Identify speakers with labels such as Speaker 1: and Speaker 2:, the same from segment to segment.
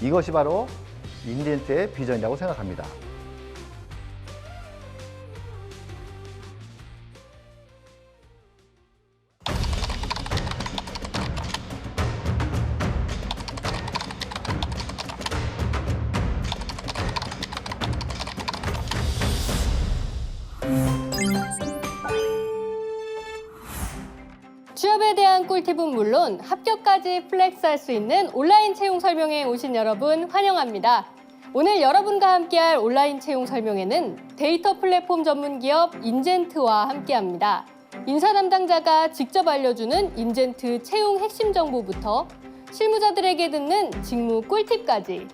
Speaker 1: 이것이 바로 인젠트의 비전이라고 생각합니다.
Speaker 2: 취업에 대한 꿀팁은 물론 합격까지 플렉스할 수 있는 온라인 채용 설명회에 오신 여러분 환영합니다. 오늘 여러분과 함께할 온라인 채용 설명회는 데이터 플랫폼 전문 기업 인젠트와 함께합니다. 인사 담당자가 직접 알려주는 인젠트 채용 핵심 정보부터 실무자들에게 듣는 직무 꿀팁까지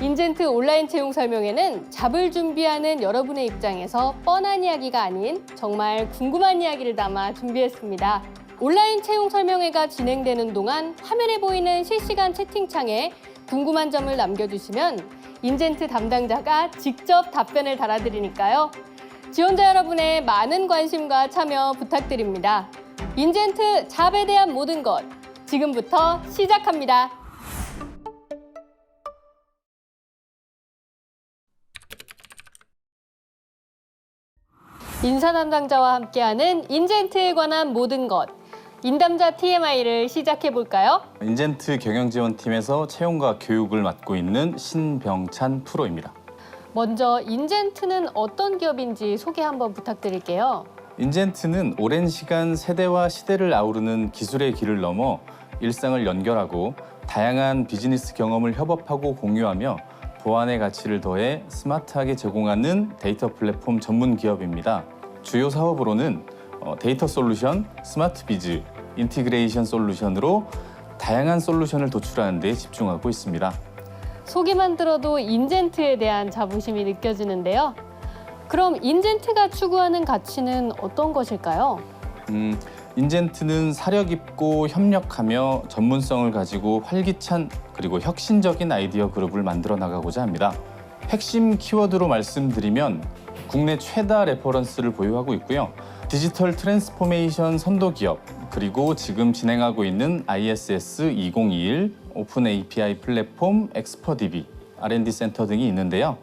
Speaker 2: 인젠트 온라인 채용 설명회는 잡을 준비하는 여러분의 입장에서 뻔한 이야기가 아닌 정말 궁금한 이야기를 담아 준비했습니다. 온라인 채용 설명회가 진행되는 동안 화면에 보이는 실시간 채팅창에 궁금한 점을 남겨주시면 인젠트 담당자가 직접 답변을 달아드리니까요. 지원자 여러분의 많은 관심과 참여 부탁드립니다. 인젠트 잡에 대한 모든 것, 지금부터 시작합니다. 인사 담당자와 함께하는 인젠트에 관한 모든 것, 인담자 TMI를 시작해볼까요?
Speaker 3: 인젠트 경영지원팀에서 채용과 교육을 맡고 있는 신병찬 프로입니다.
Speaker 2: 먼저 인젠트는 어떤 기업인지 소개 한번 부탁드릴게요.
Speaker 3: 인젠트는 오랜 시간 세대와 시대를 아우르는 기술의 길을 넘어 일상을 연결하고 다양한 비즈니스 경험을 협업하고 공유하며 보안의 가치를 더해 스마트하게 제공하는 데이터 플랫폼 전문 기업입니다. 주요 사업으로는 데이터 솔루션, 스마트 비즈, 인티그레이션 솔루션으로 다양한 솔루션을 도출하는 데 집중하고 있습니다.
Speaker 2: 소개만 들어도 인젠트에 대한 자부심이 느껴지는데요. 그럼 인젠트가 추구하는 가치는 어떤 것일까요?
Speaker 3: 인젠트는 사려 깊고 협력하며 전문성을 가지고 활기찬 그리고 혁신적인 아이디어 그룹을 만들어 나가고자 합니다. 핵심 키워드로 말씀드리면 국내 최다 레퍼런스를 보유하고 있고요. 디지털 트랜스포메이션 선도 기업, 그리고 지금 진행하고 있는 ISS 2021, 오픈 API 플랫폼, 엑스퍼DB, R&D 센터 등이 있는데요.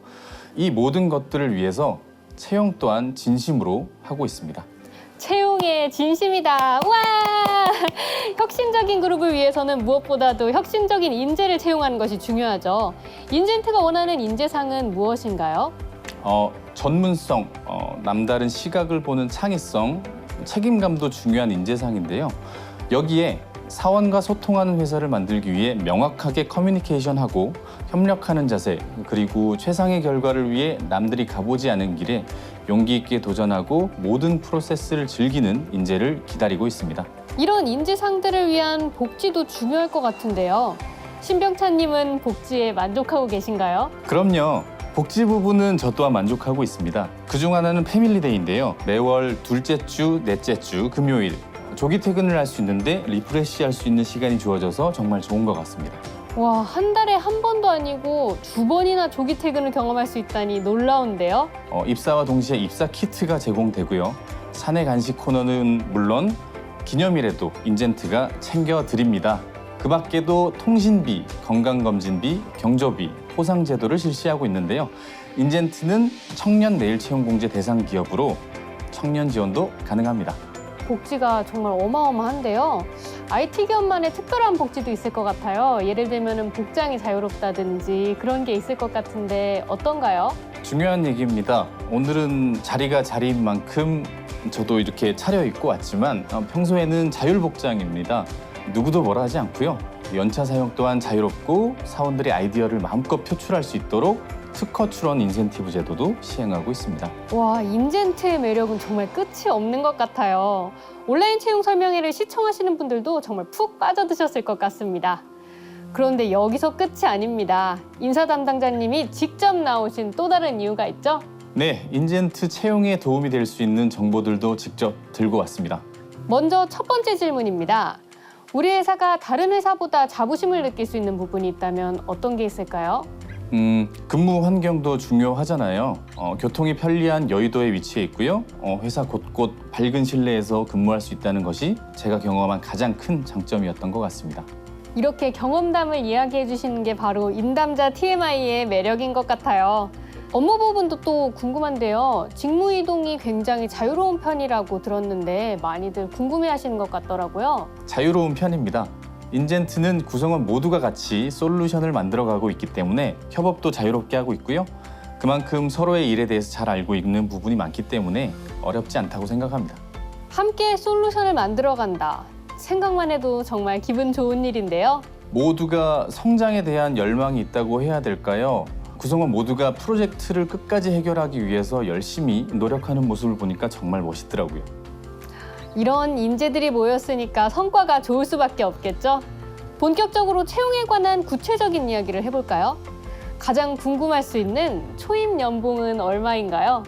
Speaker 3: 이 모든 것들을 위해서 채용 또한 진심으로 하고 있습니다.
Speaker 2: 채용에 진심이다. 와! 혁신적인 그룹을 위해서는 무엇보다도 혁신적인 인재를 채용하는 것이 중요하죠. 인젠트가 원하는 인재상은 무엇인가요?
Speaker 3: 전문성, 남다른 시각을 보는 창의성, 책임감도 중요한 인재상인데요. 여기에 사원과 소통하는 회사를 만들기 위해 명확하게 커뮤니케이션하고 협력하는 자세, 그리고 최상의 결과를 위해 남들이 가보지 않은 길에 용기 있게 도전하고 모든 프로세스를 즐기는 인재를 기다리고 있습니다.
Speaker 2: 이런 인재상들을 위한 복지도 중요할 것 같은데요. 신병찬님은 복지에 만족하고 계신가요?
Speaker 3: 그럼요. 복지 부분은 저 또한 만족하고 있습니다. 그중 하나는 패밀리데이인데요. 매월 둘째 주, 넷째 주, 금요일 조기 퇴근을 할 수 있는데 리프레시할 수 있는 시간이 주어져서 정말 좋은 것 같습니다.
Speaker 2: 와, 한 달에 한 번도 아니고 두 번이나 조기 퇴근을 경험할 수 있다니 놀라운데요.
Speaker 3: 입사와 동시에 입사 키트가 제공되고요. 사내 간식 코너는 물론 기념일에도 인젠트가 챙겨드립니다. 그 밖에도 통신비, 건강검진비, 경조비, 포상 제도를 실시하고 있는데요. 인젠트는 청년 내일 채용 공제 대상 기업으로 청년 지원도 가능합니다.
Speaker 2: 복지가 정말 어마어마한데요. IT 기업만의 특별한 복지도 있을 것 같아요. 예를 들면 복장이 자유롭다든지 그런 게 있을 것 같은데 어떤가요?
Speaker 3: 중요한 얘기입니다. 오늘은 자리가 자리인 만큼 저도 이렇게 차려입고 왔지만 평소에는 자율복장입니다. 누구도 뭐라 하지 않고요. 연차 사용 또한 자유롭고 사원들이 아이디어를 마음껏 표출할 수 있도록 특허 출원 인센티브 제도도 시행하고 있습니다.
Speaker 2: 와, 인젠트의 매력은 정말 끝이 없는 것 같아요. 온라인 채용 설명회를 시청하시는 분들도 정말 푹 빠져드셨을 것 같습니다. 그런데 여기서 끝이 아닙니다. 인사 담당자님이 직접 나오신 또 다른 이유가 있죠?
Speaker 3: 네, 인젠트 채용에 도움이 될 수 있는 정보들도 직접 들고 왔습니다.
Speaker 2: 먼저 첫 번째 질문입니다. 우리 회사가 다른 회사보다 자부심을 느낄 수 있는 부분이 있다면 어떤 게 있을까요?
Speaker 3: 근무 환경도 중요하잖아요. 교통이 편리한 여의도에 위치해 있고요. 회사 곳곳 밝은 실내에서 근무할 수 있다는 것이 제가 경험한 가장 큰 장점이었던 것 같습니다.
Speaker 2: 이렇게 경험담을 이야기해 주시는 게 바로 인담자 TMI의 매력인 것 같아요. 업무 부분도 또 궁금한데요. 직무 이동이 굉장히 자유로운 편이라고 들었는데 많이들 궁금해하시는 것 같더라고요.
Speaker 3: 자유로운 편입니다. 인젠트는 구성원 모두가 같이 솔루션을 만들어가고 있기 때문에 협업도 자유롭게 하고 있고요. 그만큼 서로의 일에 대해서 잘 알고 있는 부분이 많기 때문에 어렵지 않다고 생각합니다.
Speaker 2: 함께 솔루션을 만들어간다. 생각만 해도 정말 기분 좋은 일인데요.
Speaker 3: 모두가 성장에 대한 열망이 있다고 해야 될까요? 구성원 모두가 프로젝트를 끝까지 해결하기 위해서 열심히 노력하는 모습을 보니까 정말 멋있더라고요.
Speaker 2: 이런 인재들이 모였으니까 성과가 좋을 수밖에 없겠죠? 본격적으로 채용에 관한 구체적인 이야기를 해볼까요? 가장 궁금할 수 있는 초임 연봉은 얼마인가요?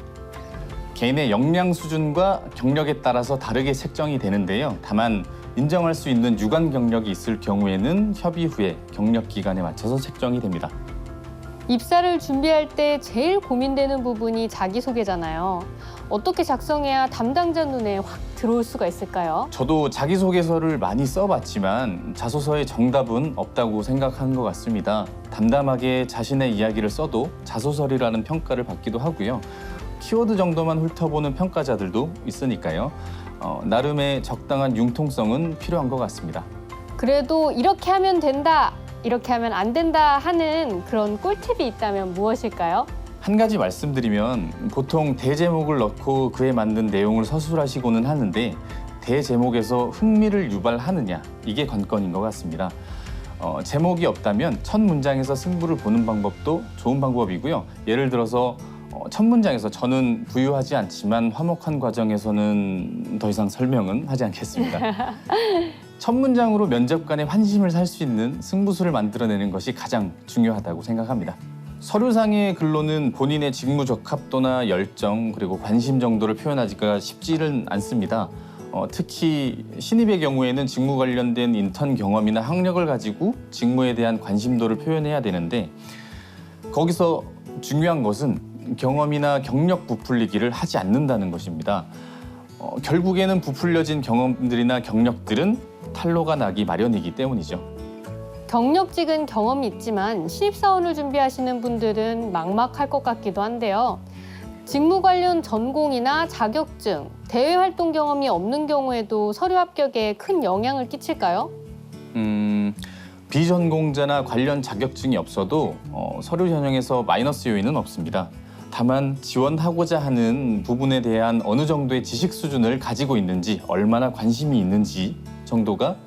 Speaker 3: 개인의 역량 수준과 경력에 따라서 다르게 책정이 되는데요. 다만 인정할 수 있는 유관 경력이 있을 경우에는 협의 후에 경력 기간에 맞춰서 책정이 됩니다.
Speaker 2: 입사를 준비할 때 제일 고민되는 부분이 자기소개잖아요. 어떻게 작성해야 담당자 눈에 확 들어올 수가 있을까요?
Speaker 3: 저도 자기소개서를 많이 써봤지만 자소서에 정답은 없다고 생각한 것 같습니다. 담담하게 자신의 이야기를 써도 자소서리라는 평가를 받기도 하고요. 키워드 정도만 훑어보는 평가자들도 있으니까요. 나름의 적당한 융통성은 필요한 것 같습니다.
Speaker 2: 그래도 이렇게 하면 된다, 이렇게 하면 안 된다 하는 그런 꿀팁이 있다면 무엇일까요?
Speaker 3: 한 가지 말씀드리면 보통 대제목을 넣고 그에 맞는 내용을 서술하시고는 하는데 대제목에서 흥미를 유발하느냐 이게 관건인 것 같습니다. 제목이 없다면 첫 문장에서 승부를 보는 방법도 좋은 방법이고요. 예를 들어서 첫 문장에서 저는 부유하지 않지만 화목한 과정에서는 더 이상 설명은 하지 않겠습니다. 첫 문장으로 면접관의 환심을 살 수 있는 승부수를 만들어내는 것이 가장 중요하다고 생각합니다. 서류상의 글로는 본인의 직무 적합도나 열정 그리고 관심 정도를 표현하기가 쉽지는 않습니다. 특히 신입의 경우에는 직무 관련된 인턴 경험이나 학력을 가지고 직무에 대한 관심도를 표현해야 되는데 거기서 중요한 것은 경험이나 경력 부풀리기를 하지 않는다는 것입니다. 결국에는 부풀려진 경험들이나 경력들은 탄로가 나기 마련이기 때문이죠.
Speaker 2: 경력직은 경험이 있지만 신입사원을 준비하시는 분들은 막막할 것 같기도 한데요. 직무 관련 전공이나 자격증, 대외 활동 경험이 없는 경우에도 서류 합격에 큰 영향을 끼칠까요?
Speaker 3: 비전공자나 관련 자격증이 없어도 서류 전형에서 마이너스 요인은 없습니다. 다만 지원하고자 하는 부분에 대한 어느 정도의 지식 수준을 가지고 있는지, 얼마나 관심이 있는지 정도가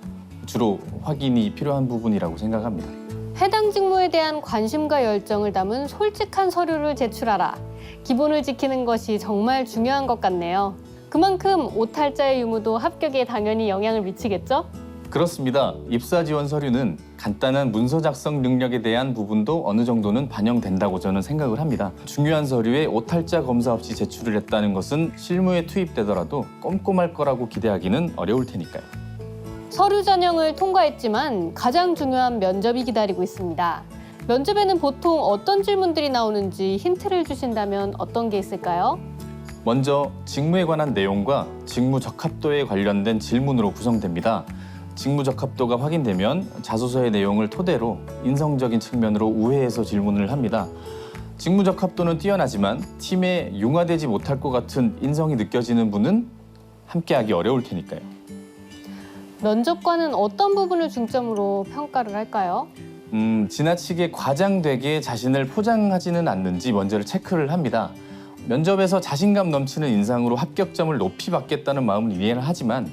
Speaker 3: 주로 확인이 필요한 부분이라고 생각합니다.
Speaker 2: 해당 직무에 대한 관심과 열정을 담은 솔직한 서류를 제출하라. 기본을 지키는 것이 정말 중요한 것 같네요. 그만큼 오탈자의 유무도 합격에 당연히 영향을 미치겠죠?
Speaker 3: 그렇습니다. 입사 지원 서류는 간단한 문서 작성 능력에 대한 부분도 어느 정도는 반영된다고 저는 생각을 합니다. 중요한 서류에 오탈자 검사 없이 제출을 했다는 것은 실무에 투입되더라도 꼼꼼할 거라고 기대하기는 어려울 테니까요.
Speaker 2: 서류 전형을 통과했지만 가장 중요한 면접이 기다리고 있습니다. 면접에는 보통 어떤 질문들이 나오는지 힌트를 주신다면 어떤 게 있을까요?
Speaker 3: 먼저 직무에 관한 내용과 직무 적합도에 관련된 질문으로 구성됩니다. 직무 적합도가 확인되면 자소서의 내용을 토대로 인성적인 측면으로 우회해서 질문을 합니다. 직무 적합도는 뛰어나지만 팀에 융화되지 못할 것 같은 인성이 느껴지는 분은 함께하기 어려울 테니까요.
Speaker 2: 면접관은 어떤 부분을 중점으로 평가를 할까요?
Speaker 3: 지나치게 과장되게 자신을 포장하지는 않는지 먼저를 체크를 합니다. 면접에서 자신감 넘치는 인상으로 합격점을 높이 받겠다는 마음은 이해를 하지만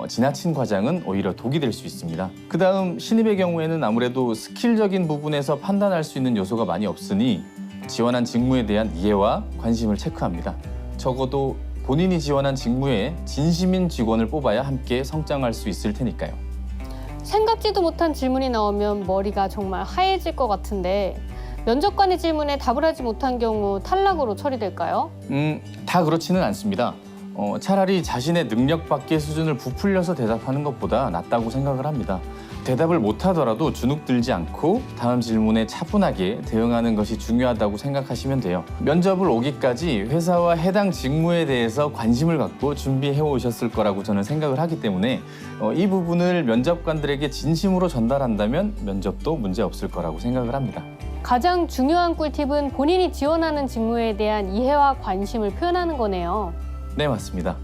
Speaker 3: 지나친 과장은 오히려 독이 될 수 있습니다. 그다음 신입의 경우에는 아무래도 스킬적인 부분에서 판단할 수 있는 요소가 많이 없으니 지원한 직무에 대한 이해와 관심을 체크합니다. 적어도 본인이 지원한 직무에 진심인 직원을 뽑아야 함께 성장할 수 있을 테니까요.
Speaker 2: 생각지도 못한 질문이 나오면 머리가 정말 하얘질 것 같은데 면접관의 질문에 답을 하지 못한 경우 탈락으로 처리될까요?
Speaker 3: 다 그렇지는 않습니다. 차라리 자신의 능력 밖의 수준을 부풀려서 대답하는 것보다 낫다고 생각을 합니다. 대답을 못하더라도 주눅 들지 않고 다음 질문에 차분하게 대응하는 것이 중요하다고 생각하시면 돼요. 면접을 오기까지 회사와 해당 직무에 대해서 관심을 갖고 준비해 오셨을 거라고 저는 생각을 하기 때문에 이 부분을 면접관들에게 진심으로 전달한다면 면접도 문제 없을 거라고 생각을 합니다.
Speaker 2: 가장 중요한 꿀팁은 본인이 지원하는 직무에 대한 이해와 관심을 표현하는 거네요.
Speaker 3: 네, 맞습니다.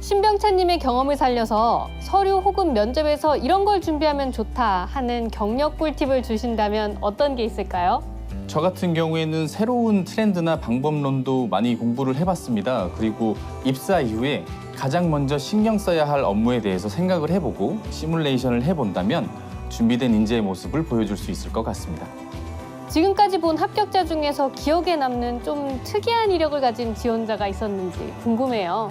Speaker 2: 신병찬님의 경험을 살려서 서류 혹은 면접에서 이런 걸 준비하면 좋다 하는 경력 꿀팁을 주신다면 어떤 게 있을까요?
Speaker 3: 저 같은 경우에는 새로운 트렌드나 방법론도 많이 공부를 해봤습니다. 그리고 입사 이후에 가장 먼저 신경 써야 할 업무에 대해서 생각을 해보고 시뮬레이션을 해본다면 준비된 인재의 모습을 보여줄 수 있을 것 같습니다.
Speaker 2: 지금까지 본 합격자 중에서 기억에 남는 좀 특이한 이력을 가진 지원자가 있었는지 궁금해요.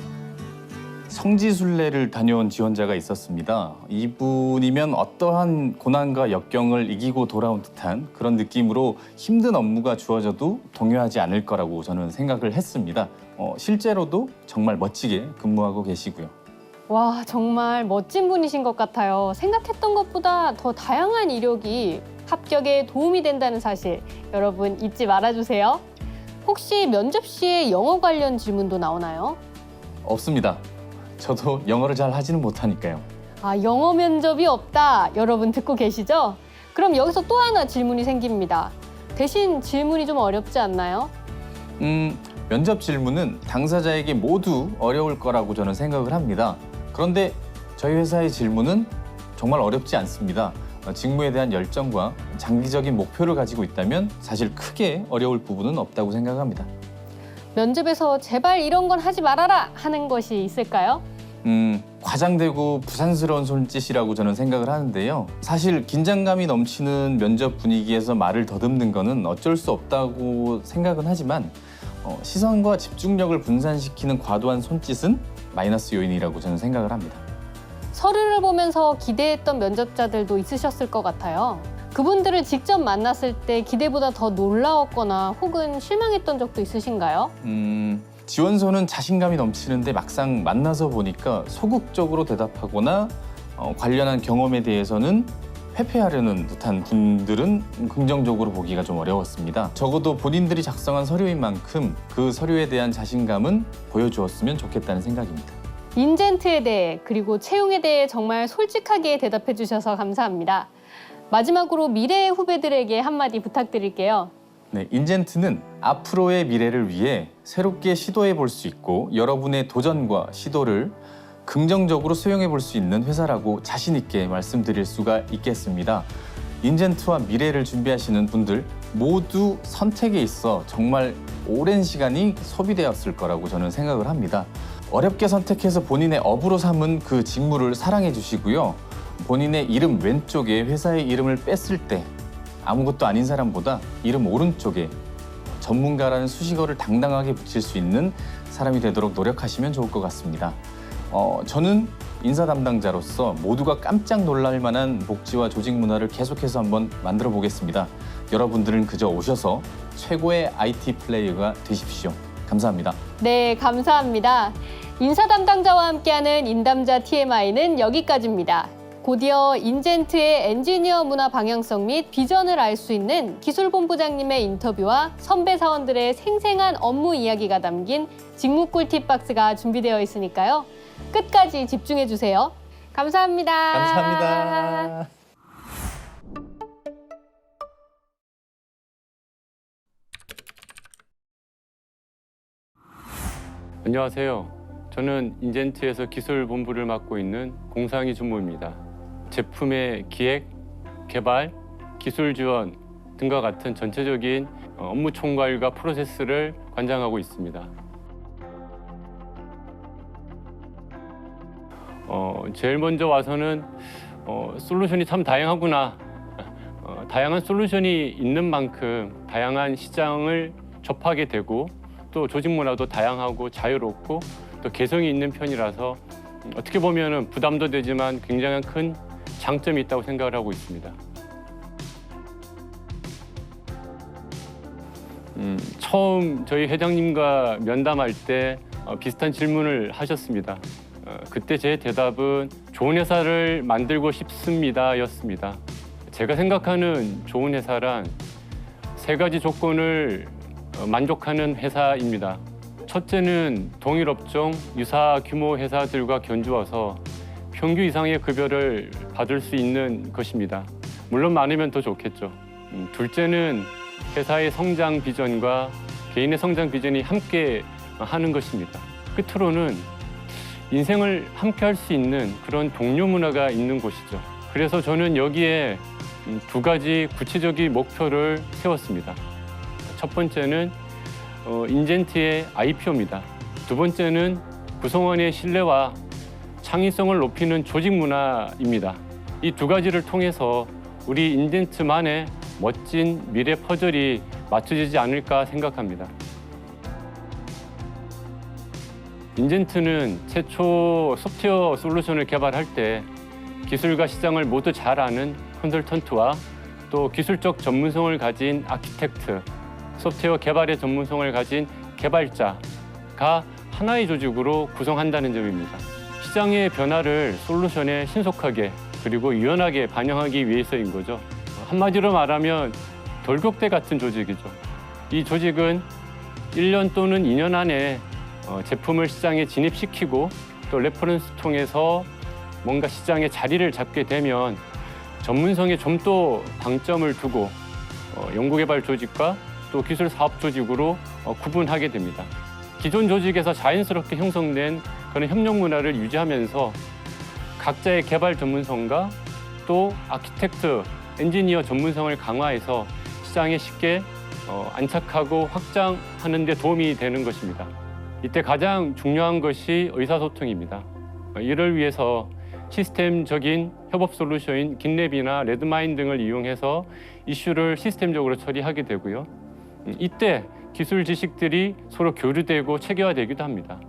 Speaker 3: 성지순례를 다녀온 지원자가 있었습니다. 이분이면 어떠한 고난과 역경을 이기고 돌아온 듯한 그런 느낌으로 힘든 업무가 주어져도 동요하지 않을 거라고 저는 생각을 했습니다. 실제로도 정말 멋지게 근무하고 계시고요.
Speaker 2: 와, 정말 멋진 분이신 것 같아요. 생각했던 것보다 더 다양한 이력이 합격에 도움이 된다는 사실 여러분 잊지 말아주세요. 혹시 면접 시에 영어 관련 질문도 나오나요?
Speaker 3: 없습니다. 저도 영어를 잘 하지는 못하니까요.
Speaker 2: 아, 영어 면접이 없다. 여러분 듣고 계시죠? 그럼 여기서 또 하나 질문이 생깁니다. 대신 질문이 좀 어렵지 않나요?
Speaker 3: 면접 질문은 당사자에게 모두 어려울 거라고 저는 생각을 합니다. 그런데 저희 회사의 질문은 정말 어렵지 않습니다. 직무에 대한 열정과 장기적인 목표를 가지고 있다면 사실 크게 어려울 부분은 없다고 생각합니다.
Speaker 2: 면접에서 제발 이런 건 하지 말아라 하는 것이 있을까요?
Speaker 3: 과장되고 부산스러운 손짓이라고 저는 생각을 하는데요. 사실 긴장감이 넘치는 면접 분위기에서 말을 더듬는 거는 어쩔 수 없다고 생각은 하지만 시선과 집중력을 분산시키는 과도한 손짓은 마이너스 요인이라고 저는 생각을 합니다.
Speaker 2: 서류를 보면서 기대했던 면접자들도 있으셨을 것 같아요. 그분들을 직접 만났을 때 기대보다 더 놀라웠거나 혹은 실망했던 적도 있으신가요?
Speaker 3: 지원서는 자신감이 넘치는데 막상 만나서 보니까 소극적으로 대답하거나 관련한 경험에 대해서는 회피하려는 듯한 분들은 긍정적으로 보기가 좀 어려웠습니다. 적어도 본인들이 작성한 서류인 만큼 그 서류에 대한 자신감은 보여주었으면 좋겠다는 생각입니다.
Speaker 2: 인젠트에 대해 그리고 채용에 대해 정말 솔직하게 대답해 주셔서 감사합니다. 마지막으로 미래의 후배들에게 한마디 부탁드릴게요.
Speaker 3: 네, 인젠트는 앞으로의 미래를 위해 새롭게 시도해 볼 수 있고 여러분의 도전과 시도를 긍정적으로 수용해 볼 수 있는 회사라고 자신 있게 말씀드릴 수가 있겠습니다. 인젠트와 미래를 준비하시는 분들 모두 선택에 있어 정말 오랜 시간이 소비되었을 거라고 저는 생각을 합니다. 어렵게 선택해서 본인의 업으로 삼은 그 직무를 사랑해 주시고요. 본인의 이름 왼쪽에 회사의 이름을 뺐을 때 아무것도 아닌 사람보다 이름 오른쪽에 전문가라는 수식어를 당당하게 붙일 수 있는 사람이 되도록 노력하시면 좋을 것 같습니다. 저는 인사 담당자로서 모두가 깜짝 놀랄 만한 복지와 조직 문화를 계속해서 한번 만들어 보겠습니다. 여러분들은 그저 오셔서 최고의 IT 플레이어가 되십시오. 감사합니다.
Speaker 2: 네, 감사합니다. 인사 담당자와 함께하는 인담자 TMI는 여기까지입니다. 곧이어 인젠트의 엔지니어 문화 방향성 및 비전을 알 수 있는 기술본부장님의 인터뷰와 선배 사원들의 생생한 업무 이야기가 담긴 직무 꿀팁 박스가 준비되어 있으니까요. 끝까지 집중해 주세요. 감사합니다.
Speaker 3: 감사합니다.
Speaker 4: 안녕하세요. 저는 인젠트에서 기술본부를 맡고 있는 공상희 준무입니다. 제품의 기획, 개발, 기술 지원 등과 같은 전체적인 업무 총괄과 프로세스를 관장하고 있습니다. 제일 먼저 와서는 솔루션이 참 다양하구나. 다양한 솔루션이 있는 만큼 다양한 시장을 접하게 되고 또 조직 문화도 다양하고 자유롭고 또 개성이 있는 편이라서 어떻게 보면 부담도 되지만 굉장히 큰 장점이 있다고 생각을 하고 있습니다. 처음 저희 회장님과 면담할 때 비슷한 질문을 하셨습니다. 그때 제 대답은 좋은 회사를 만들고 싶습니다였습니다. 제가 생각하는 좋은 회사란 세 가지 조건을 만족하는 회사입니다. 첫째는 동일 업종, 유사 규모 회사들과 견주어서 평균 이상의 급여를 받을 수 있는 것입니다. 물론 많으면 더 좋겠죠. 둘째는 회사의 성장 비전과 개인의 성장 비전이 함께 하는 것입니다. 끝으로는 인생을 함께 할 수 있는 그런 동료 문화가 있는 곳이죠. 그래서 저는 여기에 두 가지 구체적인 목표를 세웠습니다. 첫 번째는 인젠트의 IPO입니다. 두 번째는 구성원의 신뢰와 창의성을 높이는 조직 문화입니다. 이 두 가지를 통해서 우리 인젠트만의 멋진 미래 퍼즐이 맞춰지지 않을까 생각합니다. 인젠트는 최초 소프트웨어 솔루션을 개발할 때 기술과 시장을 모두 잘 아는 컨설턴트와 또 기술적 전문성을 가진 아키텍트, 소프트웨어 개발의 전문성을 가진 개발자가 하나의 조직으로 구성한다는 점입니다. 시장의 변화를 솔루션에 신속하게 그리고 유연하게 반영하기 위해서인 거죠. 한마디로 말하면 돌격대 같은 조직이죠. 이 조직은 1년 또는 2년 안에 제품을 시장에 진입시키고 또 레퍼런스 통해서 뭔가 시장에 자리를 잡게 되면 전문성에 좀 더 방점을 두고 연구개발 조직과 또 기술 사업 조직으로 구분하게 됩니다. 기존 조직에서 자연스럽게 형성된 그런 협력 문화를 유지하면서 각자의 개발 전문성과 또 아키텍트, 엔지니어 전문성을 강화해서 시장에 쉽게 안착하고 확장하는 데 도움이 되는 것입니다. 이때 가장 중요한 것이 의사소통입니다. 이를 위해서 시스템적인 협업 솔루션인 긴랩이나 레드마인 등을 이용해서 이슈를 시스템적으로 처리하게 되고요. 이때 기술 지식들이 서로 교류되고 체계화되기도 합니다.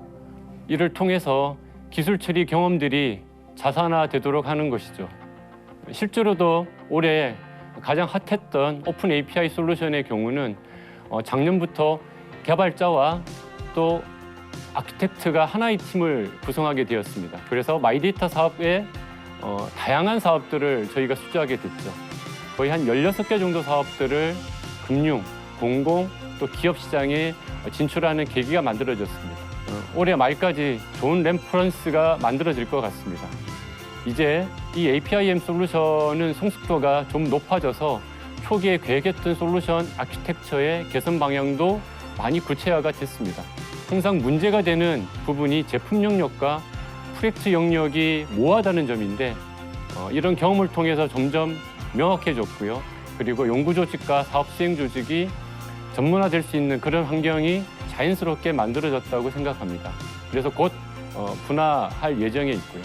Speaker 4: 이를 통해서 기술 처리 경험들이 자산화되도록 하는 것이죠. 실제로도 올해 가장 핫했던 오픈 API 솔루션의 경우는 작년부터 개발자와 또 아키텍트가 하나의 팀을 구성하게 되었습니다. 그래서 마이데이터 사업의 다양한 사업들을 저희가 수주하게 됐죠. 거의 한 16개 정도 사업들을 금융, 공공, 또 기업 시장에 진출하는 계기가 만들어졌습니다. 올해 말까지 좋은 레퍼런스가 만들어질 것 같습니다. 이제 이 APIM 솔루션은 성숙도가 좀 높아져서 초기에 계획했던 솔루션 아키텍처의 개선 방향도 많이 구체화가 됐습니다. 항상 문제가 되는 부분이 제품 영역과 프로젝트 영역이 모호하다는 점인데 이런 경험을 통해서 점점 명확해졌고요. 그리고 연구 조직과 사업 수행 조직이 전문화될 수 있는 그런 환경이 자연스럽게 만들어졌다고 생각합니다. 그래서 곧 분화할 예정에 있고요.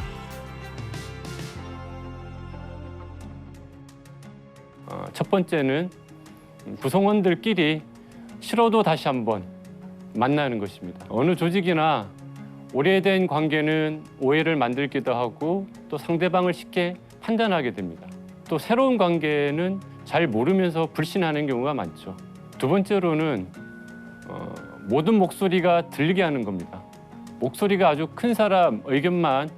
Speaker 4: 첫 번째는 구성원들끼리 싫어도 다시 한번 만나는 것입니다. 어느 조직이나 오래된 관계는 오해를 만들기도 하고 또 상대방을 쉽게 판단하게 됩니다. 또 새로운 관계는 잘 모르면서 불신하는 경우가 많죠. 두 번째로는 모든 목소리가 들리게 하는 겁니다. 목소리가 아주 큰 사람 의견만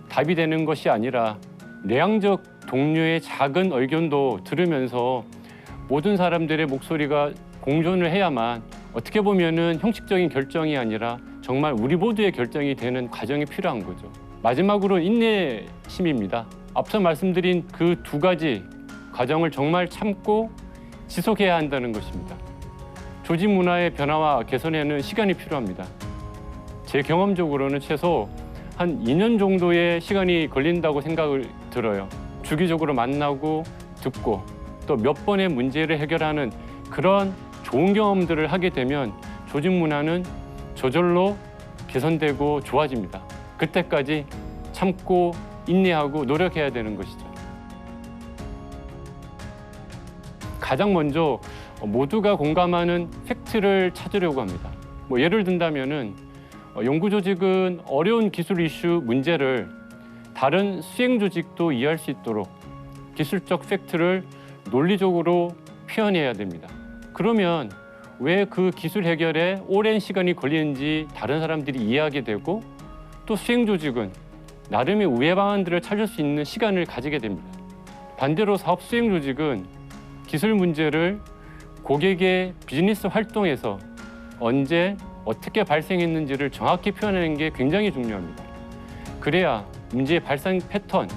Speaker 4: 답이 되는 것이 아니라 내향적 동료의 작은 의견도 들으면서 모든 사람들의 목소리가 공존을 해야만 어떻게 보면은 형식적인 결정이 아니라 정말 우리 모두의 결정이 되는 과정이 필요한 거죠. 마지막으로 인내심입니다. 앞서 말씀드린 그 두 가지 과정을 정말 참고 지속해야 한다는 것입니다. 조직 문화의 변화와 개선에는 시간이 필요합니다. 제 경험적으로는 최소 한 2년 정도의 시간이 걸린다고 생각을 들어요. 주기적으로 만나고 듣고 또 몇 번의 문제를 해결하는 그런 좋은 경험들을 하게 되면 조직 문화는 저절로 개선되고 좋아집니다. 그때까지 참고 인내하고 노력해야 되는 것이죠. 가장 먼저 모두가 공감하는 팩트를 찾으려고 합니다. 예를 든다면은 연구 조직은 어려운 기술 이슈 문제를 다른 수행 조직도 이해할 수 있도록 기술적 팩트를 논리적으로 표현해야 됩니다. 그러면 왜 그 기술 해결에 오랜 시간이 걸리는지 다른 사람들이 이해하게 되고 또 수행 조직은 나름의 우회 방안들을 찾을 수 있는 시간을 가지게 됩니다. 반대로 사업 수행 조직은 기술 문제를 고객의 비즈니스 활동에서 언제 어떻게 발생했는지를 정확히 표현하는 게 굉장히 중요합니다. 그래야 문제의 발생 패턴,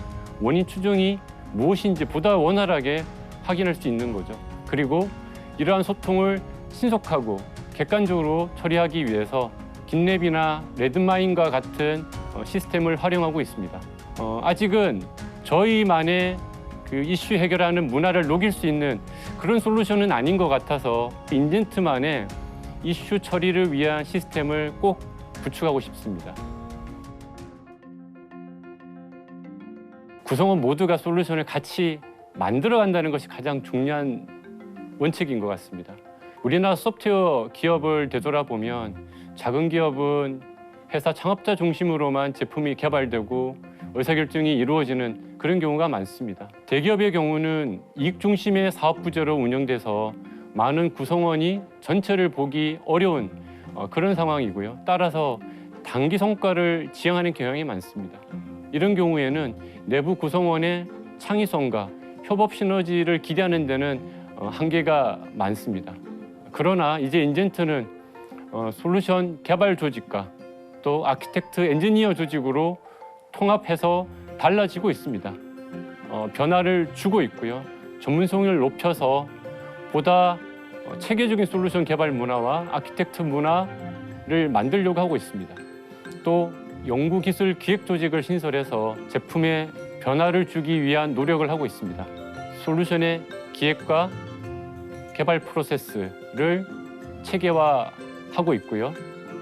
Speaker 4: 원인 추정이 무엇인지 보다 원활하게 확인할 수 있는 거죠. 그리고 이러한 소통을 신속하고 객관적으로 처리하기 위해서 긴랩이나 레드마인과 같은 시스템을 활용하고 있습니다. 아직은 저희만의 그 이슈 해결하는 문화를 녹일 수 있는 그런 솔루션은 아닌 것 같아서 인젠트만의 이슈 처리를 위한 시스템을 꼭 구축하고 싶습니다. 구성원 모두가 솔루션을 같이 만들어간다는 것이 가장 중요한 원칙인 것 같습니다. 우리나라 소프트웨어 기업을 되돌아보면 작은 기업은 회사 창업자 중심으로만 제품이 개발되고 의사결정이 이루어지는 그런 경우가 많습니다. 대기업의 경우는 이익 중심의 사업 구조로 운영돼서 많은 구성원이 전체를 보기 어려운 그런 상황이고요. 따라서 단기 성과를 지향하는 경향이 많습니다. 이런 경우에는 내부 구성원의 창의성과 협업 시너지를 기대하는 데는 한계가 많습니다. 그러나 이제 인젠트는 솔루션 개발 조직과 또 아키텍트 엔지니어 조직으로 통합해서 달라지고 있습니다. 변화를 주고 있고요. 전문성을 높여서 보다 체계적인 솔루션 개발 문화와 아키텍트 문화를 만들려고 하고 있습니다. 또 연구기술 기획 조직을 신설해서 제품에 변화를 주기 위한 노력을 하고 있습니다. 솔루션의 기획과 개발 프로세스를 체계화하고 있고요.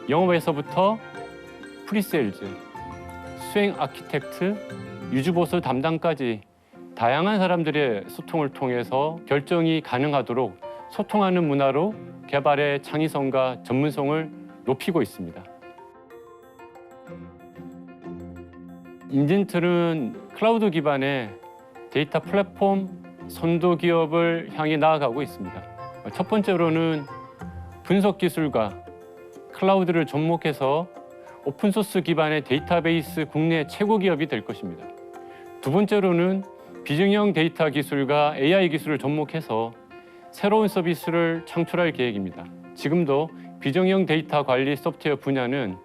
Speaker 4: 영업에서부터 프리세일즈, 수행 아키텍트, 유주보수 담당까지 다양한 사람들의 소통을 통해서 결정이 가능하도록 소통하는 문화로 개발의 창의성과 전문성을 높이고 있습니다. 인젠트는 클라우드 기반의 데이터 플랫폼 선도 기업을 향해 나아가고 있습니다. 첫 번째로는 분석 기술과 클라우드를 접목해서 오픈소스 기반의 데이터베이스 국내 최고 기업이 될 것입니다. 두 번째로는 비정형 데이터 기술과 AI 기술을 접목해서 새로운 서비스를 창출할 계획입니다. 지금도 비정형 데이터 관리 소프트웨어 분야는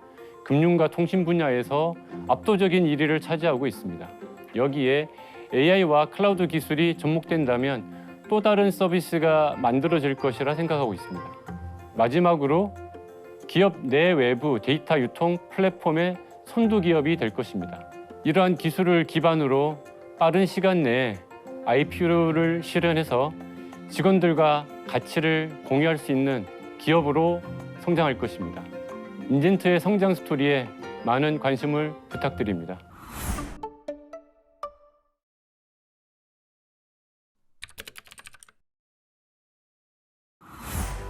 Speaker 4: 금융과 통신 분야에서 압도적인 1위를 차지하고 있습니다. 여기에 AI와 클라우드 기술이 접목된다면 또 다른 서비스가 만들어질 것이라 생각하고 있습니다. 마지막으로 기업 내외부 데이터 유통 플랫폼의 선도 기업이 될 것입니다. 이러한 기술을 기반으로 빠른 시간 내에 IPO를 실현해서 직원들과 가치를 공유할 수 있는 기업으로 성장할 것입니다. 인젠트의 성장 스토리에 많은 관심을 부탁드립니다.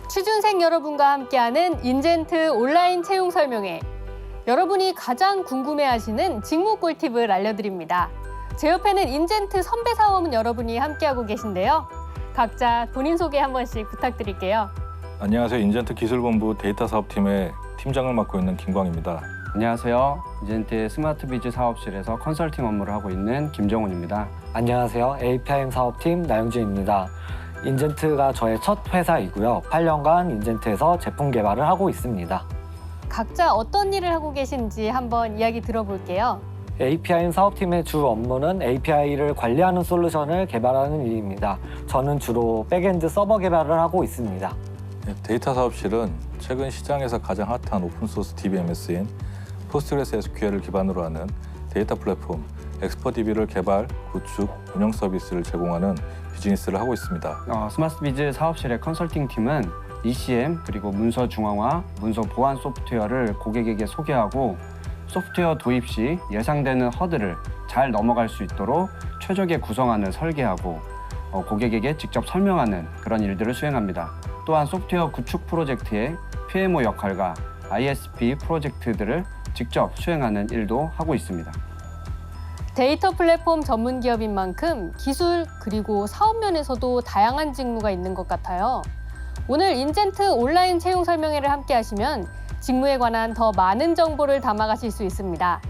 Speaker 2: 취준생 여러분과 함께하는 인젠트 온라인 채용 설명회. 여러분이 가장 궁금해하시는 직무 꿀팁을 알려드립니다. 제 옆에는 인젠트 선배 사원 여러분이 함께하고 계신데요. 각자 본인 소개 한 번씩 부탁드릴게요.
Speaker 5: 안녕하세요. 인젠트 기술본부 데이터 사업팀의 팀장을 맡고 있는 김광입니다.
Speaker 6: 안녕하세요. 인젠트의 스마트비즈 사업실에서 컨설팅 업무를 하고 있는 김정훈입니다.
Speaker 7: 안녕하세요. APIM 사업팀 나영준입니다. 인젠트가 저의 첫 회사이고요. 8년간 인젠트에서 제품 개발을 하고 있습니다.
Speaker 2: 각자 어떤 일을 하고 계신지 한번 이야기 들어볼게요.
Speaker 7: APIM 사업팀의 주 업무는 API를 관리하는 솔루션을 개발하는 일입니다. 저는 주로 백엔드 서버 개발을 하고 있습니다.
Speaker 5: 데이터 사업실은 최근 시장에서 가장 핫한 오픈소스 DBMS인 포스트그레스 SQL을 기반으로 하는 데이터 플랫폼 엑스퍼DB를 개발, 구축, 운영 서비스를 제공하는 비즈니스를 하고 있습니다.
Speaker 6: 스마트비즈 사업실의 컨설팅 팀은 ECM 그리고 문서 중앙화, 문서 보안 소프트웨어를 고객에게 소개하고 소프트웨어 도입 시 예상되는 허들을 잘 넘어갈 수 있도록 최적의 구성안을 설계하고 고객에게 직접 설명하는 그런 일들을 수행합니다. 또한 소프트웨어 구축 프로젝트의 PMO 역할과 ISP 프로젝트들을 직접 수행하는 일도 하고 있습니다.
Speaker 2: 데이터 플랫폼 전문 기업인 만큼 기술 그리고 사업 면에서도 다양한 직무가 있는 것 같아요. 오늘 인젠트 온라인 채용 설명회를 함께 하시면 직무에 관한 더 많은 정보를 담아가실 수 있습니다.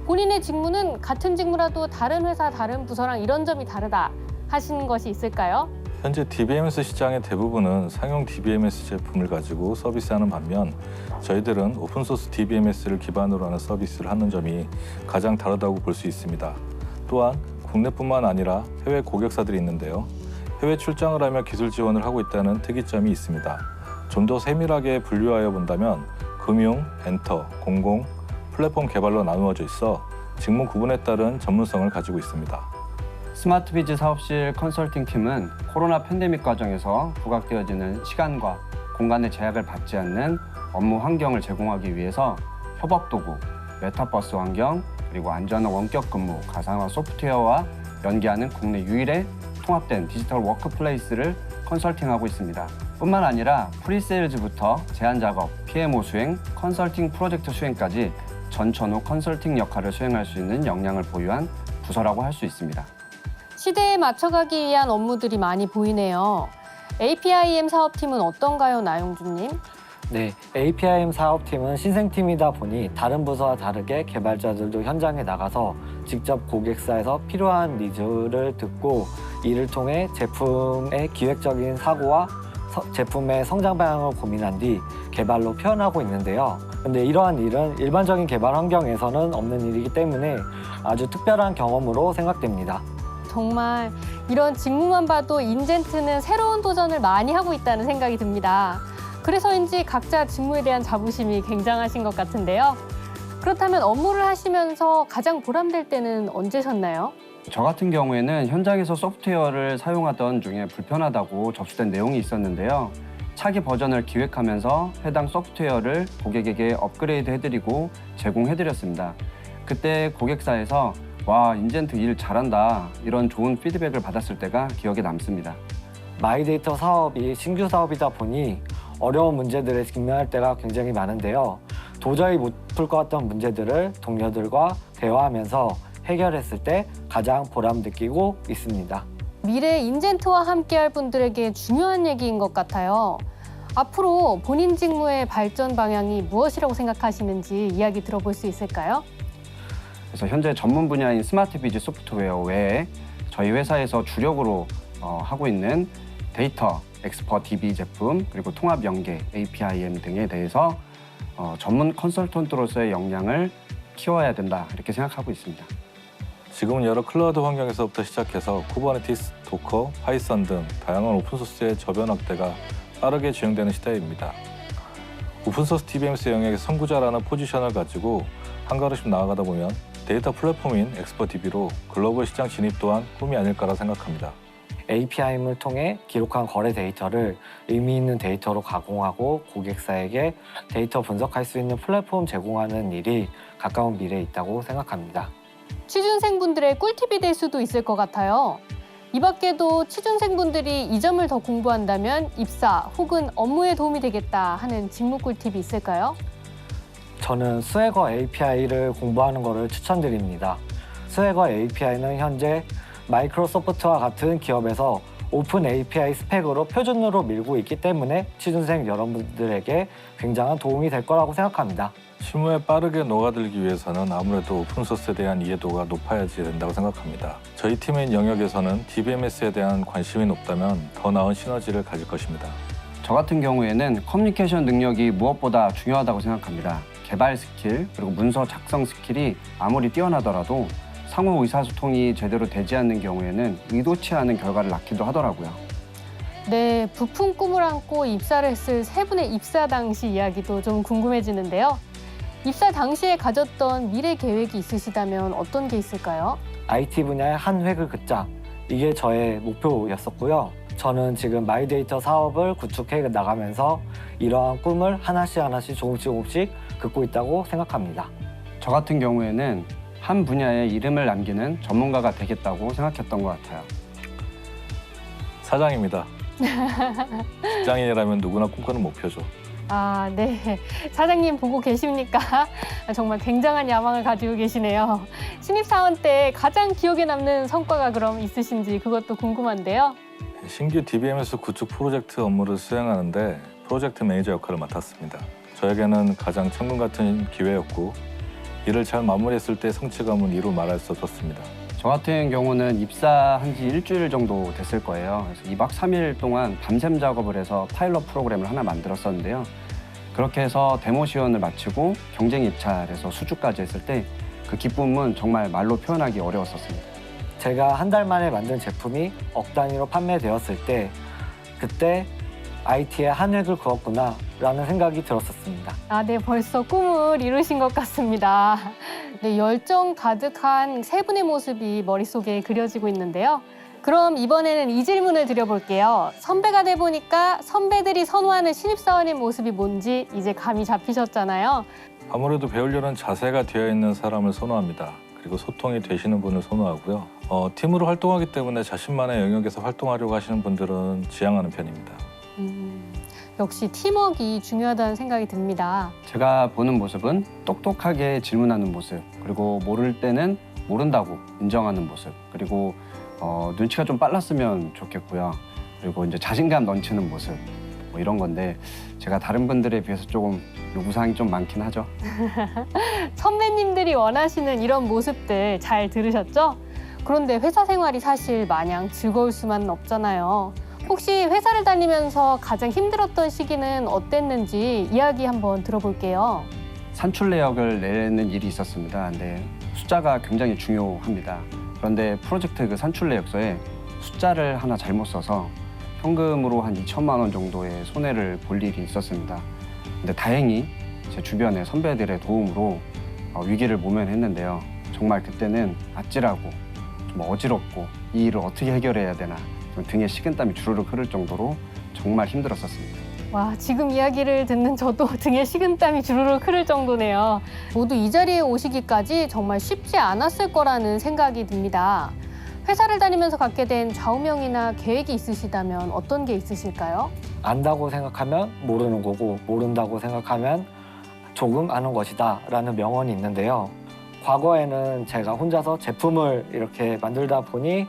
Speaker 2: 본인의 직무는 같은 직무라도 다른 회사, 다른 부서랑 이런 점이 다르다 하신 것이 있을까요?
Speaker 5: 현재 DBMS 시장의 대부분은 상용 DBMS 제품을 가지고 서비스하는 반면 저희들은 오픈소스 DBMS를 기반으로 하는 서비스를 하는 점이 가장 다르다고 볼 수 있습니다. 또한 국내뿐만 아니라 해외 고객사들이 있는데요. 해외 출장을 하며 기술 지원을 하고 있다는 특이점이 있습니다. 좀 더 세밀하게 분류하여 본다면 금융, 엔터, 공공, 플랫폼 개발로 나누어져 있어 직무 구분에 따른 전문성을 가지고 있습니다.
Speaker 6: 스마트비즈 사업실 컨설팅 팀은 코로나 팬데믹 과정에서 부각되어지는 시간과 공간의 제약을 받지 않는 업무 환경을 제공하기 위해서 협업 도구, 메타버스 환경, 그리고 안전한 원격 근무, 가상화 소프트웨어와 연계하는 국내 유일의 통합된 디지털 워크플레이스를 컨설팅하고 있습니다. 뿐만 아니라 프리세일즈부터 제안 작업, PMO 수행, 컨설팅 프로젝트 수행까지 전천후 컨설팅 역할을 수행할 수 있는 역량을 보유한 부서라고 할 수 있습니다.
Speaker 2: 시대에 맞춰가기 위한 업무들이 많이 보이네요. APIM 사업팀은 어떤가요, 나영준님?
Speaker 7: 네, APIM 사업팀은 신생팀이다 보니 다른 부서와 다르게 개발자들도 현장에 나가서 직접 고객사에서 필요한 니즈를 듣고 이를 통해 제품의 기획적인 사고와 제품의 성장 방향을 고민한 뒤 개발로 표현하고 있는데요. 근데 이러한 일은 일반적인 개발 환경에서는 없는 일이기 때문에 아주 특별한 경험으로 생각됩니다.
Speaker 2: 정말 이런 직무만 봐도 인젠트는 새로운 도전을 많이 하고 있다는 생각이 듭니다. 그래서인지 각자 직무에 대한 자부심이 굉장하신 것 같은데요. 그렇다면 업무를 하시면서 가장 보람될 때는 언제셨나요?
Speaker 6: 저 같은 경우에는 현장에서 소프트웨어를 사용하던 중에 불편하다고 접수된 내용이 있었는데요. 차기 버전을 기획하면서 해당 소프트웨어를 고객에게 업그레이드 해드리고 제공해드렸습니다. 그때 고객사에서 와, 인젠트 일 잘한다 이런 좋은 피드백을 받았을 때가 기억에 남습니다.
Speaker 7: 마이데이터 사업이 신규 사업이다 보니 어려운 문제들에 직면할 때가 굉장히 많은데요. 도저히 못 풀 것 같던 문제들을 동료들과 대화하면서 해결했을 때 가장 보람 느끼고 있습니다.
Speaker 2: 미래 인젠트와 함께할 분들에게 중요한 얘기인 것 같아요. 앞으로 본인 직무의 발전 방향이 무엇이라고 생각하시는지 이야기 들어볼 수 있을까요?
Speaker 6: 그래서 현재 전문 분야인 스마트비즈 소프트웨어 외에 저희 회사에서 주력으로 하고 있는 데이터, 엑스퍼 DB 제품, 그리고 통합 연계, APIM 등에 대해서 전문 컨설턴트로서의 역량을 키워야 된다 이렇게 생각하고 있습니다.
Speaker 5: 지금은 여러 클라우드 환경에서부터 시작해서 쿠버네티스, 도커, 파이썬 등 다양한 오픈소스의 저변 확대가 빠르게 진행되는 시대입니다. 오픈소스 DBMS 영역의 선구자라는 포지션을 가지고 한 걸음씩 나아가다 보면 데이터 플랫폼인 엑스퍼DB로 글로벌 시장 진입 또한 꿈이 아닐까라 생각합니다.
Speaker 7: APIM을 통해 기록한 거래 데이터를 의미 있는 데이터로 가공하고 고객사에게 데이터 분석할 수 있는 플랫폼 제공하는 일이 가까운 미래에 있다고 생각합니다.
Speaker 2: 취준생분들의 꿀팁이 될 수도 있을 것 같아요. 이 밖에도 취준생분들이 이 점을 더 공부한다면 입사 혹은 업무에 도움이 되겠다 하는 직무 꿀팁이 있을까요?
Speaker 7: 저는 스웨거 API를 공부하는 것을 추천드립니다. 스웨거 API는 현재 마이크로소프트와 같은 기업에서 오픈 API 스펙으로 표준으로 밀고 있기 때문에 취준생 여러분들에게 굉장한 도움이 될 거라고 생각합니다.
Speaker 5: 실무에 빠르게 녹아들기 위해서는 아무래도 오픈소스에 대한 이해도가 높아야지 된다고 생각합니다. 저희 팀의 영역에서는 DBMS에 대한 관심이 높다면 더 나은 시너지를 가질 것입니다.
Speaker 6: 저 같은 경우에는 커뮤니케이션 능력이 무엇보다 중요하다고 생각합니다. 개발 스킬, 그리고 문서 작성 스킬이 아무리 뛰어나더라도 상호 의사소통이 제대로 되지 않는 경우에는 의도치 않은 결과를 낳기도 하더라고요.
Speaker 2: 네, 부푼 꿈을 안고 입사를 했을 세 분의 입사 당시 이야기도 좀 궁금해지는데요. 입사 당시에 가졌던 미래 계획이 있으시다면 어떤 게 있을까요?
Speaker 7: IT 분야의 한 획을 긋자. 이게 저의 목표였었고요. 저는 지금 마이데이터 사업을 구축해 나가면서 이러한 꿈을 하나씩 조금씩 긋고 있다고 생각합니다.
Speaker 6: 저 같은 경우에는 한 분야에 이름을 남기는 전문가가 되겠다고 생각했던 것 같아요.
Speaker 5: 사장입니다. 직장인이라면 누구나 꿈꾸는 목표죠.
Speaker 2: 아, 네. 사장님 보고 계십니까? 정말 굉장한 야망을 가지고 계시네요. 신입사원 때 가장 기억에 남는 성과가 그럼 있으신지 그것도 궁금한데요.
Speaker 5: 신규 DBMS 구축 프로젝트 업무를 수행하는데 프로젝트 매니저 역할을 맡았습니다. 저에게는 가장 천금 같은 기회였고 일을 잘 마무리했을 때 성취감은 이루 말할 수 없었습니다.
Speaker 6: 저 같은 경우는 입사한 지 일주일 정도 됐을 거예요. 그래서 2박 3일 동안 밤샘 작업을 해서 파일럿 프로그램을 하나 만들었었는데요. 그렇게 해서 데모 시연을 마치고 경쟁 입찰에서 수주까지 했을 때 그 기쁨은 정말 말로 표현하기 어려웠었습니다.
Speaker 7: 제가 한 달 만에 만든 제품이 억 단위로 판매되었을 때 그때 IT에 한 획을 그었구나 라는 생각이 들었었습니다.
Speaker 2: 아, 네, 벌써 꿈을 이루신 것 같습니다. 네, 열정 가득한 세 분의 모습이 머릿속에 그려지고 있는데요. 그럼 이번에는 이 질문을 드려볼게요. 선배가 돼보니까 선배들이 선호하는 신입사원의 모습이 뭔지 이제 감이 잡히셨잖아요.
Speaker 5: 아무래도 배우려는 자세가 되어 있는 사람을 선호합니다. 그리고 소통이 되시는 분을 선호하고요. 팀으로 활동하기 때문에 자신만의 영역에서 활동하려고 하시는 분들은 지향하는 편입니다.
Speaker 2: 역시 팀워크가 중요하다는 생각이 듭니다.
Speaker 6: 제가 보는 모습은 똑똑하게 질문하는 모습, 그리고 모를 때는 모른다고 인정하는 모습, 그리고 눈치가 좀 빨랐으면 좋겠고요. 그리고 이제 자신감 넘치는 모습, 뭐 이런 건데 제가 다른 분들에 비해서 조금 요구사항이 좀 많긴 하죠.
Speaker 2: 선배님들이 원하시는 이런 모습들 잘 들으셨죠? 그런데 회사 생활이 사실 마냥 즐거울 수만은 없잖아요. 혹시 회사를 다니면서 가장 힘들었던 시기는 어땠는지 이야기 한번 들어볼게요.
Speaker 6: 산출 내역을 내는 일이 있었습니다. 근데 숫자가 굉장히 중요합니다. 그런데 프로젝트 그 산출 내역서에 숫자를 하나 잘못 써서 현금으로 한 2천만 원 정도의 손해를 볼 일이 있었습니다. 근데 다행히 제 주변의 선배들의 도움으로 위기를 모면했는데요. 정말 그때는 아찔하고 좀 어지럽고 이 일을 어떻게 해결해야 되나 좀 등에 식은땀이 주르륵 흐를 정도로 정말 힘들었었습니다.
Speaker 2: 와, 지금 이야기를 듣는 저도 등에 식은땀이 주르륵 흐를 정도네요. 모두 이 자리에 오시기까지 정말 쉽지 않았을 거라는 생각이 듭니다. 회사를 다니면서 갖게 된 좌우명이나 계획이 있으시다면 어떤 게 있으실까요?
Speaker 7: 안다고 생각하면 모르는 거고 모른다고 생각하면 조금 아는 것이다 라는 명언이 있는데요. 과거에는 제가 혼자서 제품을 이렇게 만들다 보니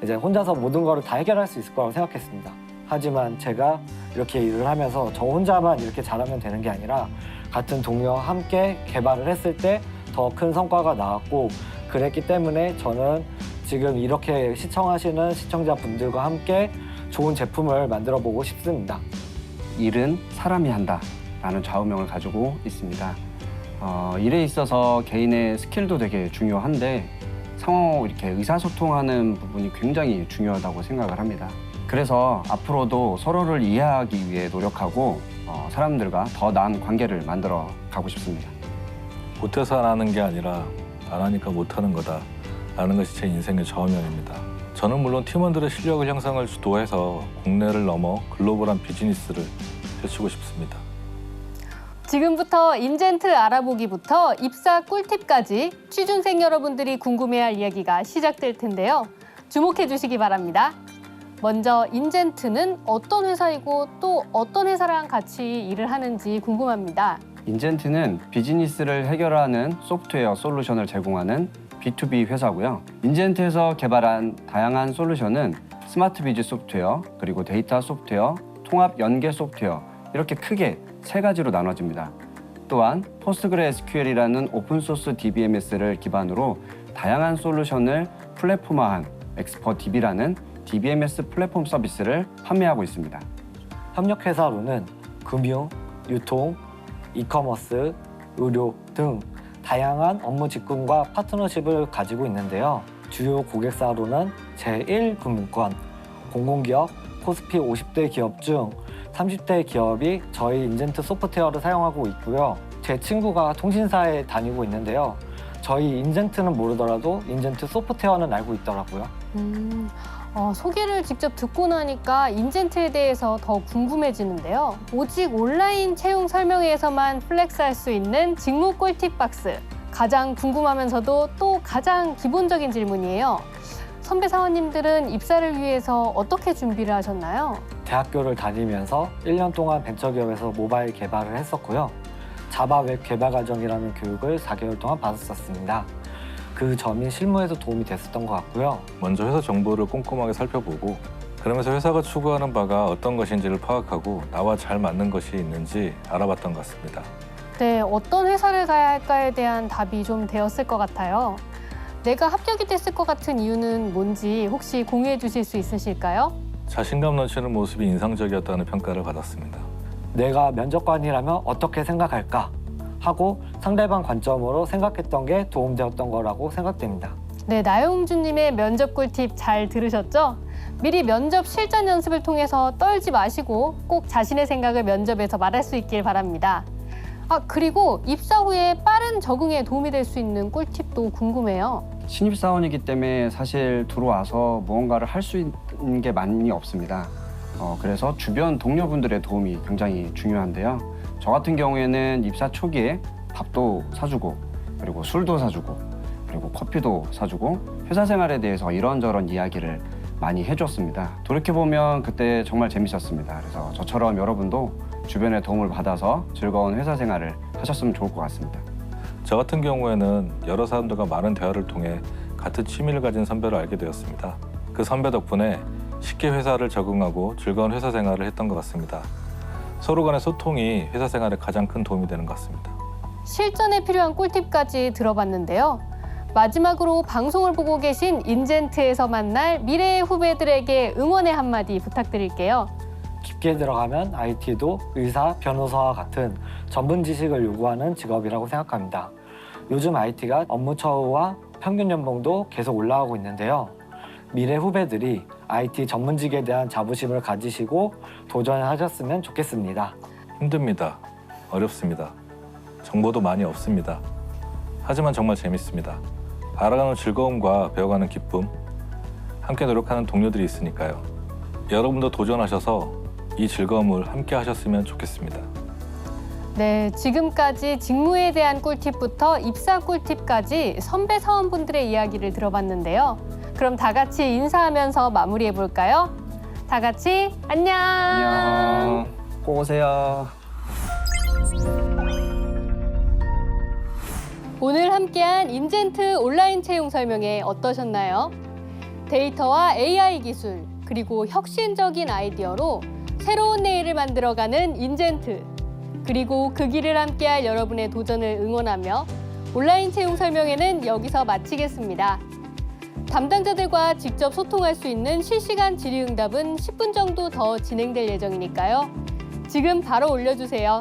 Speaker 7: 이제 혼자서 모든 거를 다 해결할 수 있을 거라고 생각했습니다. 하지만 제가 이렇게 일을 하면서 저 혼자만 이렇게 잘하면 되는 게 아니라 같은 동료와 함께 개발을 했을 때 더 큰 성과가 나왔고 그랬기 때문에 저는 지금 이렇게 시청하시는 시청자분들과 함께 좋은 제품을 만들어 보고 싶습니다.
Speaker 6: 일은 사람이 한다라는 좌우명을 가지고 있습니다. 일에 있어서 개인의 스킬도 되게 중요한데 상호 이렇게 의사소통하는 부분이 굉장히 중요하다고 생각을 합니다. 그래서 앞으로도 서로를 이해하기 위해 노력하고 사람들과 더 나은 관계를 만들어 가고 싶습니다.
Speaker 5: 못해서 안 하는 게 아니라 안 하니까 못하는 거다 라는 것이 제 인생의 좌우명입니다. 저는 물론 팀원들의 실력을 향상을 주도해서 국내를 넘어 글로벌한 비즈니스를 펼치고 싶습니다.
Speaker 2: 지금부터 인젠트 알아보기부터 입사 꿀팁까지 취준생 여러분들이 궁금해할 이야기가 시작될 텐데요. 주목해 주시기 바랍니다. 먼저 인젠트는 어떤 회사이고 또 어떤 회사랑 같이 일을 하는지 궁금합니다.
Speaker 6: 인젠트는 비즈니스를 해결하는 소프트웨어 솔루션을 제공하는 B2B 회사고요. 인젠트에서 개발한 다양한 솔루션은 스마트 비즈 소프트웨어, 그리고 데이터 소프트웨어, 통합 연계 소프트웨어 이렇게 크게 세 가지로 나눠집니다. 또한 포스트그레SQL이라는 오픈소스 DBMS를 기반으로 다양한 솔루션을 플랫폼화한 엑스퍼DB라는 DBMS 플랫폼 서비스를 판매하고 있습니다.
Speaker 7: 협력회사로는 금융, 유통, 이커머스, 의료 등 다양한 업무 직군과 파트너십을 가지고 있는데요. 주요 고객사로는 제1금융권, 공공기업, 코스피 50대 기업 중 30대 기업이 저희 인젠트 소프트웨어를 사용하고 있고요. 제 친구가 통신사에 다니고 있는데요. 저희 인젠트는 모르더라도 인젠트 소프트웨어는 알고 있더라고요.
Speaker 2: 소개를 직접 듣고 나니까 인젠트에 대해서 더 궁금해지는데요. 오직 온라인 채용 설명회에서만 플렉스할 수 있는 직무 꿀팁 박스. 가장 궁금하면서도 또 가장 기본적인 질문이에요. 선배 사원님들은 입사를 위해서 어떻게 준비를 하셨나요?
Speaker 7: 대학교를 다니면서 1년 동안 벤처기업에서 모바일 개발을 했었고요. 자바 웹 개발 과정이라는 교육을 4개월 동안 받았었습니다. 그 점이 실무에도 도움이 됐었던 것 같고요.
Speaker 5: 먼저 회사 정보를 꼼꼼하게 살펴보고 그러면서 회사가 추구하는 바가 어떤 것인지를 파악하고 나와 잘 맞는 것이 있는지 알아봤던 것 같습니다.
Speaker 2: 네, 어떤 회사를 가야 할까에 대한 답이 좀 되었을 것 같아요. 내가 합격이 됐을 것 같은 이유는 뭔지 혹시 공유해 주실 수 있으실까요?
Speaker 5: 자신감 넘치는 모습이 인상적이었다는 평가를 받았습니다.
Speaker 7: 내가 면접관이라면 어떻게 생각할까 하고 상대방 관점으로 생각했던 게 도움되었던 거라고 생각됩니다.
Speaker 2: 네, 나영준님의 면접 꿀팁 잘 들으셨죠? 미리 면접 실전 연습을 통해서 떨지 마시고 꼭 자신의 생각을 면접에서 말할 수 있길 바랍니다. 그리고 입사 후에 빠른 적응에 도움이 될 수 있는 꿀팁도 궁금해요.
Speaker 6: 신입사원이기 때문에 사실 들어와서 무언가를 할 수 있는 게 많이 없습니다. 그래서 주변 동료분들의 도움이 굉장히 중요한데요. 저 같은 경우에는 입사 초기에 밥도 사주고 그리고 술도 사주고 그리고 커피도 사주고 회사 생활에 대해서 이런저런 이야기를 많이 해줬습니다. 돌이켜보면 그때 정말 재밌었습니다. 그래서 저처럼 여러분도 주변의 도움을 받아서 즐거운 회사 생활을 하셨으면 좋을 것 같습니다.
Speaker 5: 저 같은 경우에는 여러 사람들과 많은 대화를 통해 같은 취미를 가진 선배를 알게 되었습니다. 그 선배 덕분에 쉽게 회사를 적응하고 즐거운 회사 생활을 했던 것 같습니다. 서로 간의 소통이 회사 생활에 가장 큰 도움이 되는 것 같습니다.
Speaker 2: 실전에 필요한 꿀팁까지 들어봤는데요. 마지막으로 방송을 보고 계신 인젠트에서 만날 미래의 후배들에게 응원의 한마디 부탁드릴게요.
Speaker 7: 깊게 들어가면 IT도 의사, 변호사와 같은 전문 지식을 요구하는 직업이라고 생각합니다. 요즘 IT가 업무 처우와 평균 연봉도 계속 올라가고 있는데요. 미래 후배들이 IT 전문직에 대한 자부심을 가지시고 도전하셨으면 좋겠습니다.
Speaker 5: 힘듭니다. 어렵습니다. 정보도 많이 없습니다. 하지만 정말 재밌습니다. 알아가는 즐거움과 배워가는 기쁨, 함께 노력하는 동료들이 있으니까요. 여러분도 도전하셔서 이 즐거움을 함께 하셨으면 좋겠습니다.
Speaker 2: 네, 지금까지 직무에 대한 꿀팁부터 입사 꿀팁까지 선배 사원분들의 이야기를 들어봤는데요. 그럼 다 같이 인사하면서 마무리해 볼까요? 다 같이 안녕.
Speaker 6: 안녕. 꼭 오세요.
Speaker 2: 오늘 함께한 인젠트 온라인 채용 설명회 어떠셨나요? 데이터와 AI 기술, 그리고 혁신적인 아이디어로 새로운 내일을 만들어가는 인젠트. 그리고 그 길을 함께할 여러분의 도전을 응원하며 온라인 채용 설명회는 여기서 마치겠습니다. 담당자들과 직접 소통할 수 있는 실시간 질의응답은 10분 정도 더 진행될 예정이니까요. 지금 바로 올려주세요.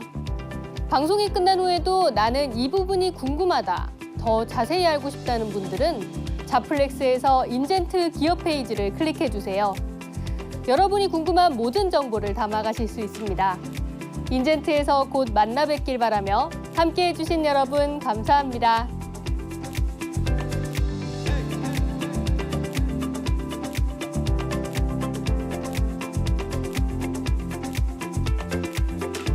Speaker 2: 방송이 끝난 후에도 나는 이 부분이 궁금하다, 더 자세히 알고 싶다는 분들은 자플렉스에서 인젠트 기업 페이지를 클릭해주세요. 여러분이 궁금한 모든 정보를 담아가실 수 있습니다. 인젠트에서 곧 만나 뵙길 바라며 함께해 주신 여러분 감사합니다.